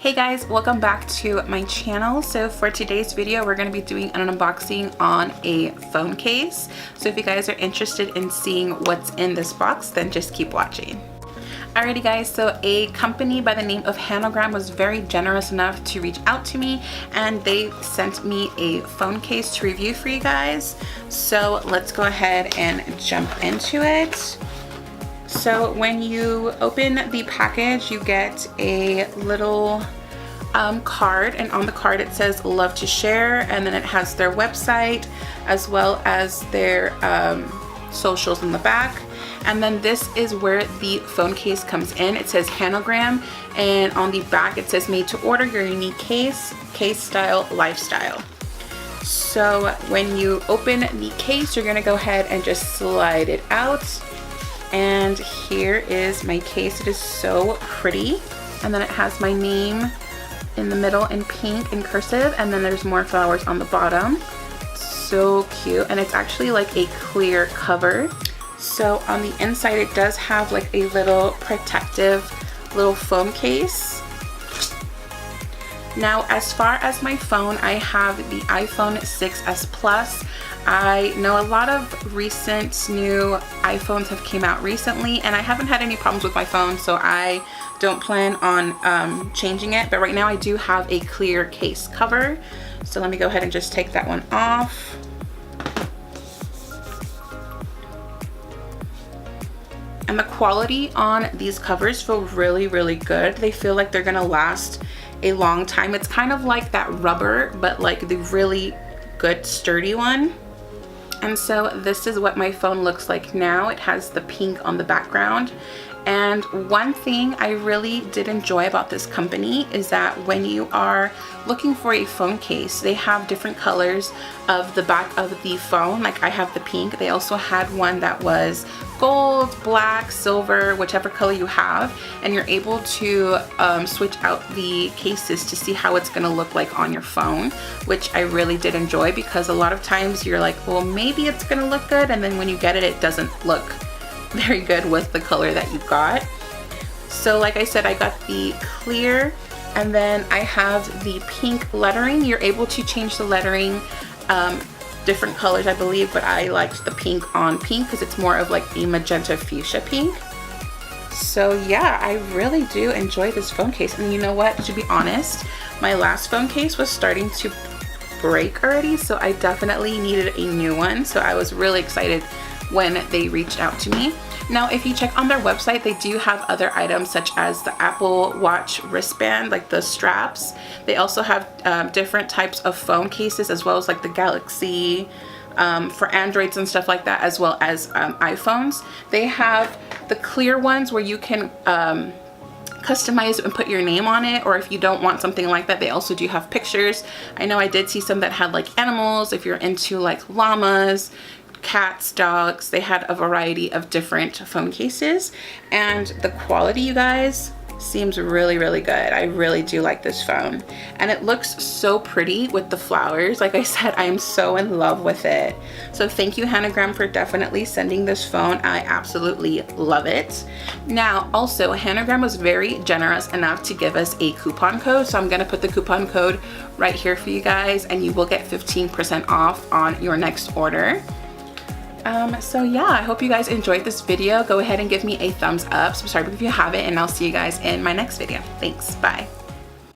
Hey guys, welcome back to my channel. So for today's video, we're going to be doing an unboxing on a phone case. So if you guys are interested in seeing what's in this box, then just keep watching. Alrighty guys, so a company by the name of Hanogram was very generous enough to reach out to me and they sent me a phone case to review for you guys. So let's go ahead and jump into it. So when you open the package, you get a little card, and on the card it says love to share, and then it has their website as well as their socials in the back. And then this is where the phone case comes in. It says Hanogram, and on the back it says made to order, your unique case style lifestyle. So when you open the case, you're gonna go ahead and just slide it out. And here is my case. It is so pretty. And then it has my name in the middle in pink in cursive, and then there's more flowers on the bottom. So cute. And it's actually like a clear cover. So on the inside it does have like a little protective little foam case. Now as far as my phone, I have the iPhone 6s Plus. I know a lot of recent new iPhones have came out recently and I haven't had any problems with my phone, so I don't plan on changing it. But right now I do have a clear case cover. So let me go ahead and just take that one off. And the quality on these covers feel really, really good. They feel like they're gonna last a long time. It's kind of like that rubber, but like the really good sturdy one. And so this is what my phone looks like now. It has the pink on the background. And one thing I really did enjoy about this company is that when you are looking for a phone case, they have different colors of the back of the phone. Like I have the pink. They also had one that was gold, black, silver, whichever color you have, and you're able to switch out the cases to see how it's gonna look like on your phone, which I really did enjoy, because a lot of times you're like, well, maybe it's gonna look good, and then when you get it, it doesn't look very good with the color that you got. So like I said, I got the clear, and then I have the pink lettering. You're able to change the lettering different colors, I believe, but I liked the pink on pink because it's more of like a magenta fuchsia pink. So yeah, I really do enjoy this phone case. And you know what, to be honest, my last phone case was starting to break already, so I definitely needed a new one. So I was really excited when they reached out to me. Now if you check on their website, they do have other items such as the Apple Watch wristband, like the straps. They also have different types of phone cases, as well as like the Galaxy for Androids and stuff like that, as well as iPhones. They have the clear ones where you can customize and put your name on it, or if you don't want something like that, they also do have pictures. I know I did see some that had like animals, if you're into like llamas, cats, dogs. They had a variety of different phone cases, and the quality, you guys, seems really, really good. I really do like this phone, and it looks so pretty with the flowers. Like I said, I am so in love with it. So thank you, Hanogram, for definitely sending this phone. I absolutely love it. Now also, Hanogram was very generous enough to give us a coupon code, so I'm gonna put the coupon code right here for you guys, and you will get 15% off on your next order. So yeah, I hope you guys enjoyed this video. Go ahead and give me a thumbs up, subscribe if you haven't, and I'll see you guys in my next video. Thanks, bye.